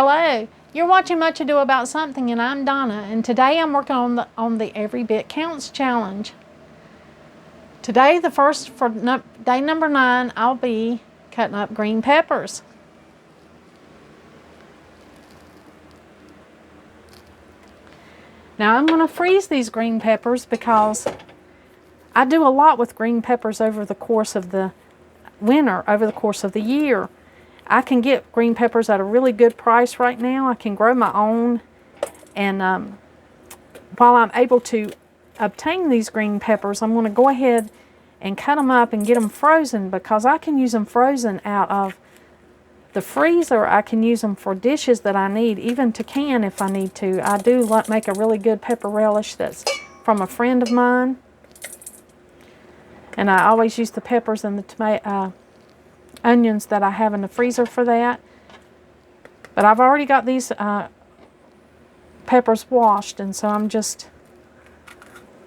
Hello, you're watching Much Ado About Something, and I'm Donna, and today I'm working on the Every Bit Counts challenge. Today, day number 9, I'll be cutting up green peppers. Now I'm going to freeze these green peppers because I do a lot with green peppers over the course of the winter, over the course of the year. I can get green peppers at a really good price right now. I can grow my own, and while I'm able to obtain these green peppers, I'm going to go ahead and cut them up and get them frozen, because I can use them frozen out of the freezer. I can use them for dishes that I need, even to can if I need to. I do make a really good pepper relish that's from a friend of mine, and I always use the peppers and the onions that I have in the freezer for that. But I've already got these peppers washed, and so I'm just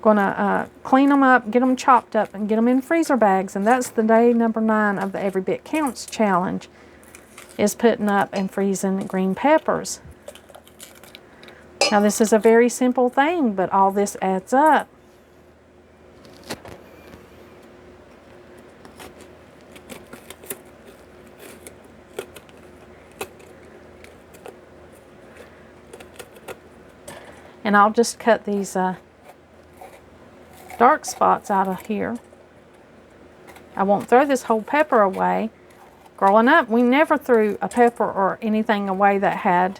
going to clean them up, get them chopped up, and get them in freezer bags. And that's the day number 9 of the Every Bit Counts challenge, is putting up and freezing green peppers. Now this is a very simple thing, but all this adds up. And I'll just cut these dark spots out of here. I won't throw this whole pepper away. Growing up, we never threw a pepper or anything away that had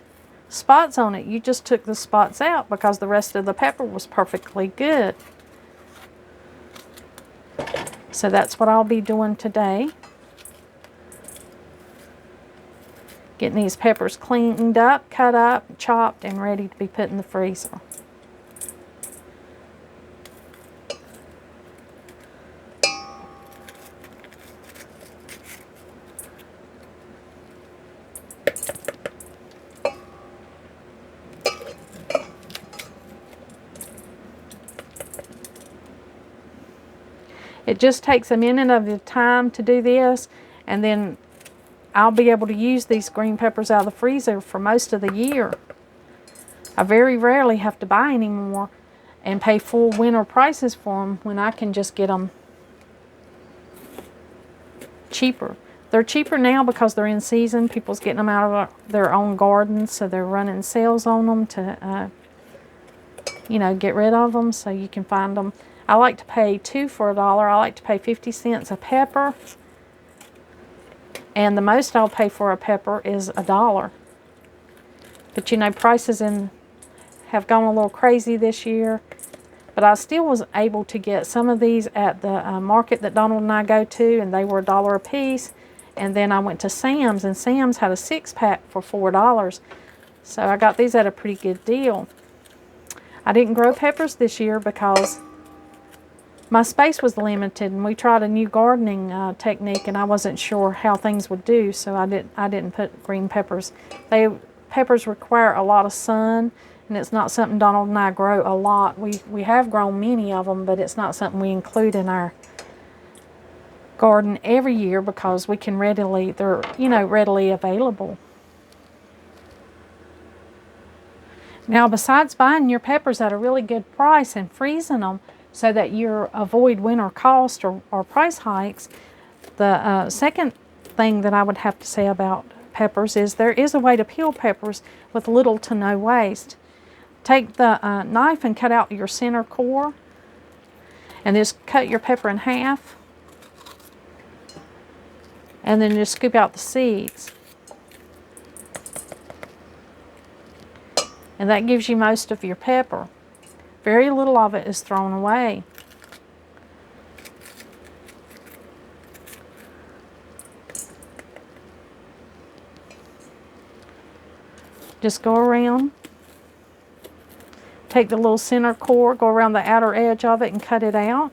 spots on it. You just took the spots out because the rest of the pepper was perfectly good. So that's what I'll be doing today. Getting these peppers cleaned up, cut up, chopped, and ready to be put in the freezer. It just takes a minute of your time to do this, and then I'll be able to use these green peppers out of the freezer for most of the year. I very rarely have to buy any more and pay full winter prices for them when I can just get them cheaper. They're cheaper now because they're in season. People's getting them out of their own gardens, so they're running sales on them to, get rid of them, so you can find them. I like to pay 2 for $1. I like to pay 50 cents a pepper. And the most I'll pay for a pepper is $1. But prices have gone a little crazy this year. But I still was able to get some of these at the market that Donald and I go to, and they were $1 a piece. And then I went to Sam's, and Sam's had a 6-pack for $4. So I got these at a pretty good deal. I didn't grow peppers this year because my space was limited, and we tried a new gardening technique, and I wasn't sure how things would do, so I didn't put green peppers. Peppers require a lot of sun, and it's not something Donald and I grow a lot. We have grown many of them, but it's not something we include in our garden every year because they're readily available. Now, besides buying your peppers at a really good price and freezing them so that you avoid winter cost or price hikes, the second thing that I would have to say about peppers is there is a way to peel peppers with little to no waste. Take the knife and cut out your center core, and just cut your pepper in half, and then just scoop out the seeds. And that gives you most of your pepper. Very little of it is thrown away. Just go around, take the little center core, go around the outer edge of it and cut it out.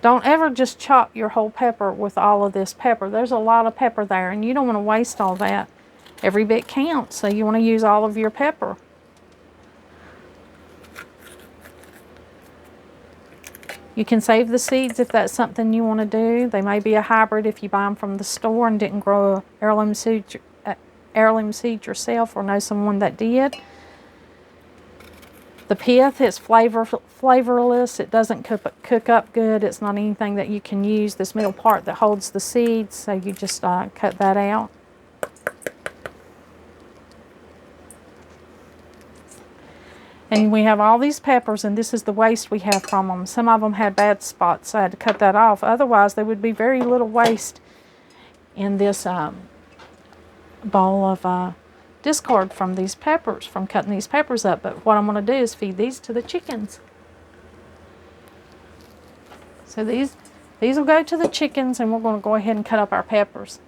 Don't ever just chop your whole pepper with all of this pepper. There's a lot of pepper there, and you don't want to waste all that. Every bit counts, so you want to use all of your pepper. You can save the seeds if that's something you want to do. They may be a hybrid if you buy them from the store and didn't grow heirloom seed yourself or know someone that did. The pith is flavorless. It doesn't cook up good. It's not anything that you can use. This middle part that holds the seeds, so you just cut that out. And we have all these peppers, and this is the waste we have from them. Some of them had bad spots, so I had to cut that off. Otherwise, there would be very little waste in this bowl of discard from these peppers, from cutting these peppers up. But what I'm going to do is feed these to the chickens. So these will go to the chickens, and we're going to go ahead and cut up our peppers.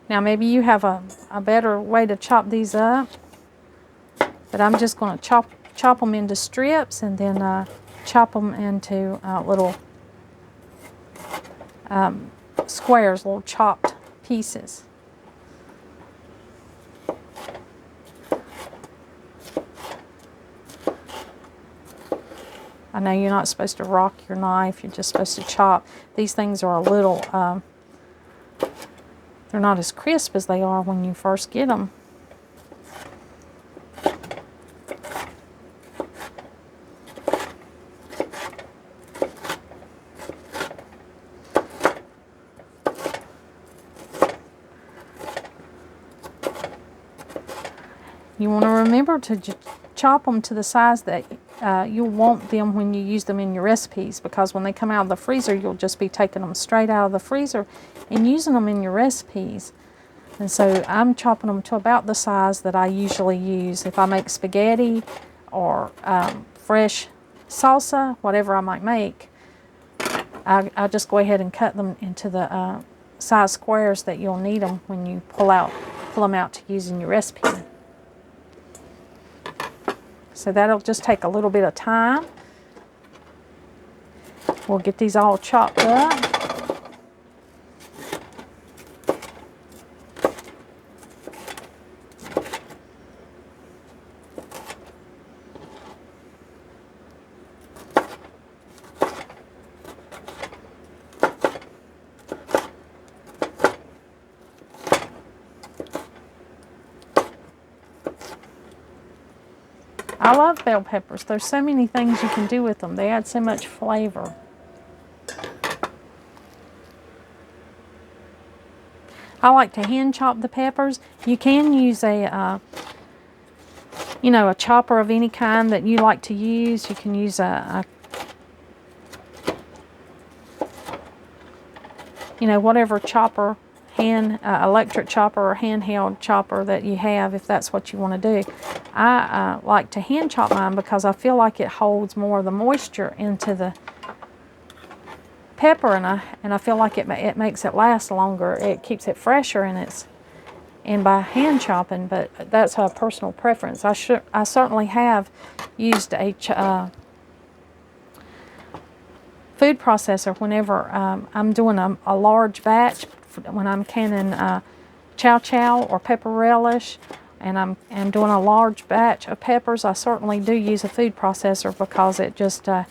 Now maybe you have a better way to chop these up, but I'm just going to chop them into strips and then chop them into little squares, little chopped pieces. I know you're not supposed to rock your knife, you're just supposed to chop. These things are a little they're not as crisp as they are when you first get them. You want to remember to chop them to the size that you'll want them when you use them in your recipes, because when they come out of the freezer, you'll just be taking them straight out of the freezer and using them in your recipes. And so I'm chopping them to about the size that I usually use. If I make spaghetti or fresh salsa, whatever I might make, I just go ahead and cut them into the size squares that you'll need them when you pull them out to use in your recipe. So that'll just take a little bit of time. We'll get these all chopped up. I love bell peppers. There's so many things you can do with them. They add so much flavor. I like to hand chop the peppers. You can use a chopper of any kind that you like to use. You can use whatever chopper, electric chopper or handheld chopper that you have, if that's what you want to do. I like to hand chop mine because I feel like it holds more of the moisture into the pepper, and I feel like it makes it last longer. It keeps it fresher, and by hand chopping. But that's a personal preference. I certainly have used a food processor whenever I'm doing a large batch, when I'm canning chow chow or pepper relish, and I'm doing a large batch of peppers. I certainly do use a food processor because it just, I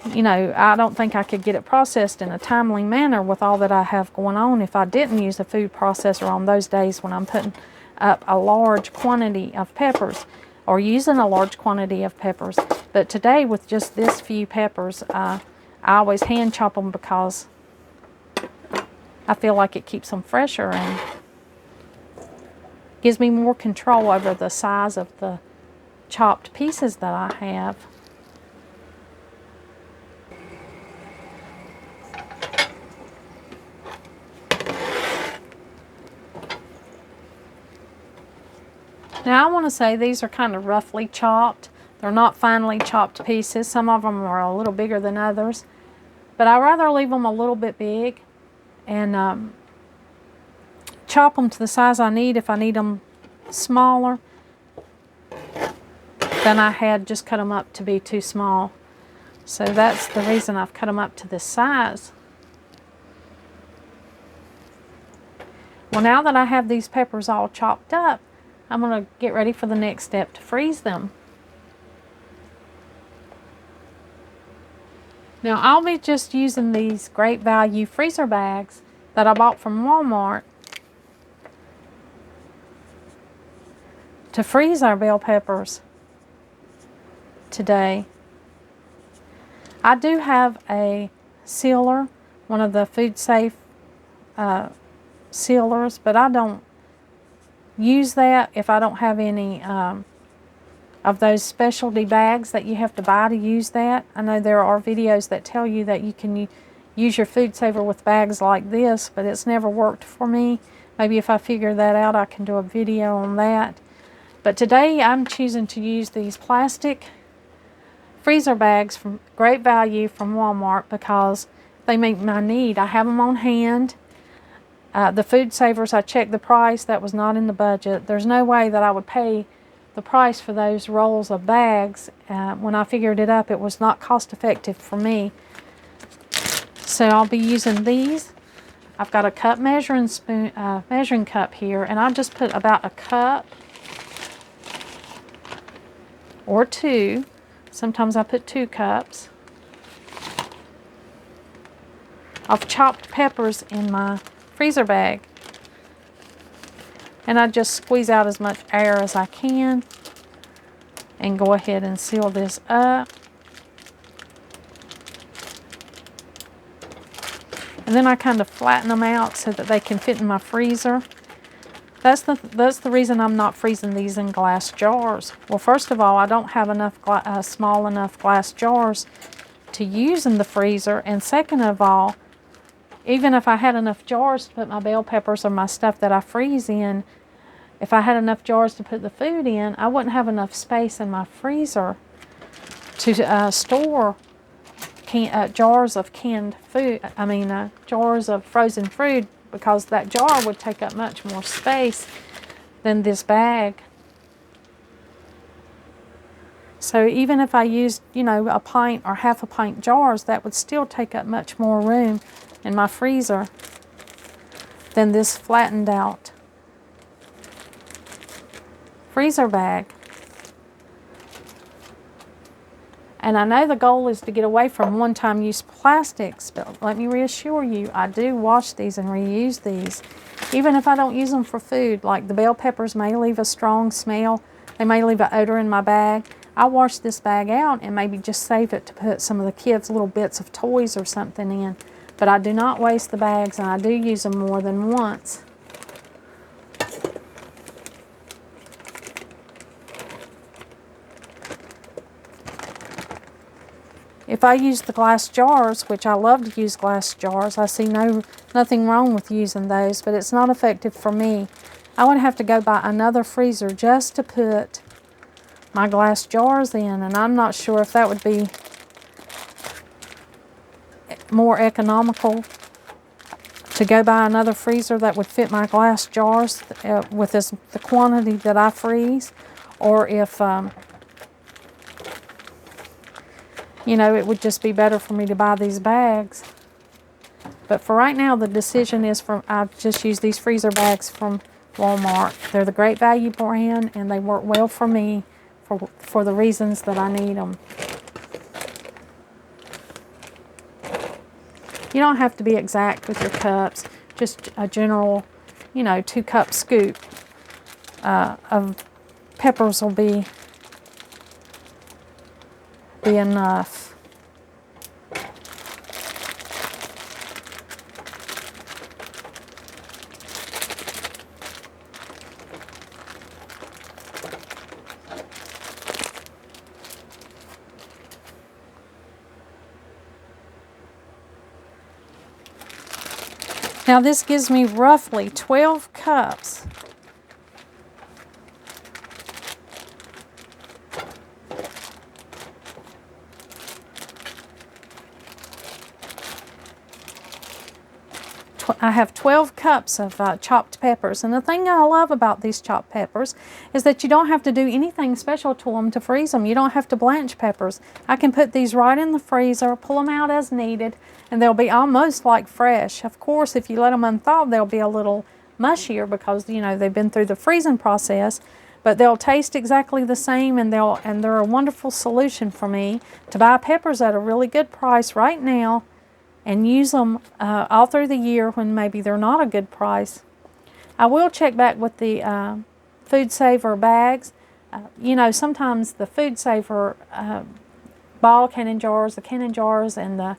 don't think I could get it processed in a timely manner with all that I have going on if I didn't use a food processor on those days when I'm putting up a large quantity of peppers or using a large quantity of peppers. But today, with just this few peppers, I always hand chop them because I feel like it keeps them fresher and gives me more control over the size of the chopped pieces that I have. Now I want to say these are kind of roughly chopped. They're not finely chopped pieces. Some of them are a little bigger than others. But I rather leave them a little bit big and chop them to the size I need. If I need them smaller, then I had just cut them up to be too small. So that's the reason I've cut them up to this size. Well, now that I have these peppers all chopped up, I'm going to get ready for the next step to freeze them. Now I'll be just using these Great Value freezer bags that I bought from Walmart to freeze our bell peppers today. I do have a sealer, one of the food safe sealers, but I don't use that if I don't have any of those specialty bags that you have to buy to use that. I know there are videos that tell you that you can use your food saver with bags like this, but it's never worked for me. Maybe if I figure that out, I can do a video on that. But today I'm choosing to use these plastic freezer bags from Great Value from Walmart because they meet my need. I have them on hand. The food savers, I checked the price. That was not in the budget. There's no way that I would pay the price for those rolls of bags. When I figured it up, it was not cost effective for me. So I'll be using these. I've got a cup measuring cup here, and I just put about a cup or two. Sometimes I put 2 cups of chopped peppers in my freezer bag. And I just squeeze out as much air as I can and go ahead and seal this up. And then I kind of flatten them out so that they can fit in my freezer. That's the reason I'm not freezing these in glass jars. Well, first of all, I don't have enough small enough glass jars to use in the freezer. And second of all, even if I had enough jars to put my bell peppers or my stuff that I freeze in, if I had enough jars to put the food in, I wouldn't have enough space in my freezer to store jars of canned food. Jars of frozen food, because that jar would take up much more space than this bag. So even if I used, a pint or half a pint jars, that would still take up much more room in my freezer than this flattened out freezer bag. And I know the goal is to get away from one-time use plastics, but let me reassure you, I do wash these and reuse these. Even if I don't use them for food, like the bell peppers may leave a strong smell, they may leave an odor in my bag. I wash this bag out and maybe just save it to put some of the kids' little bits of toys or something in. But I do not waste the bags, and I do use them more than once. If I use the glass jars, which I love to use glass jars, I see nothing wrong with using those, but it's not effective for me. I would have to go buy another freezer just to put my glass jars in, and I'm not sure if that would be more economical to go buy another freezer that would fit my glass jars with the quantity that I freeze, or if it would just be better for me to buy these bags. But for right now, the decision is I just use these freezer bags from Walmart. They're the Great Value brand, and they work well for me for the reasons that I need them. You don't have to be exact with your cups. Just a general, 2-cup scoop of peppers will be enough. Now this gives me roughly 12 cups I have 12 cups of chopped peppers. And the thing I love about these chopped peppers is that you don't have to do anything special to them to freeze them. You don't have to blanch peppers. I can put these right in the freezer, pull them out as needed, and they'll be almost like fresh. Of course, if you let them unthaw, they'll be a little mushier because, you know, they've been through the freezing process. But they'll taste exactly the same, and they're a wonderful solution for me to buy peppers at a really good price right now and use them all through the year when maybe they're not a good price. I will check back with the Food Saver bags. You know, sometimes the Food Saver ball canning jars, the canning jars, and the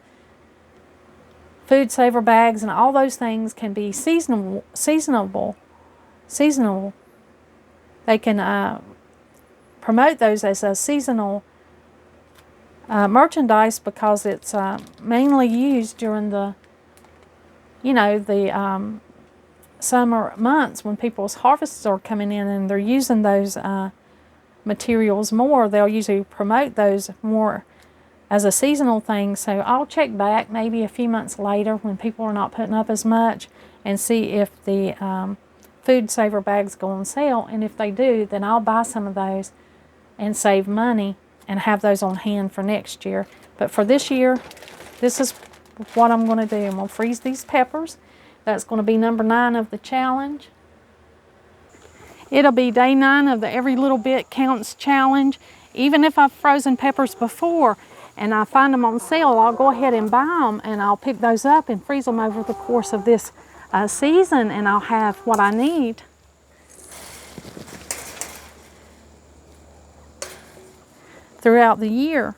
Food Saver bags and all those things can be seasonal. They can promote those as a seasonal merchandise because it's mainly used during the, you know, the summer months when people's harvests are coming in and they're using those materials more. They'll usually promote those more as a seasonal thing. So I'll check back maybe a few months later when people are not putting up as much and see if the Food Saver bags go on sale, and if they do, then I'll buy some of those and save money and have those on hand for next year. But for this year, this is what I'm going to do. I'm going to freeze these peppers. That's going to be number 9 of the challenge. It'll be day 9 of the Every Little Bit Counts challenge. Even if I've frozen peppers before and I find them on sale, I'll go ahead and buy them, and I'll pick those up and freeze them over the course of this season, and I'll have what I need. Throughout the year.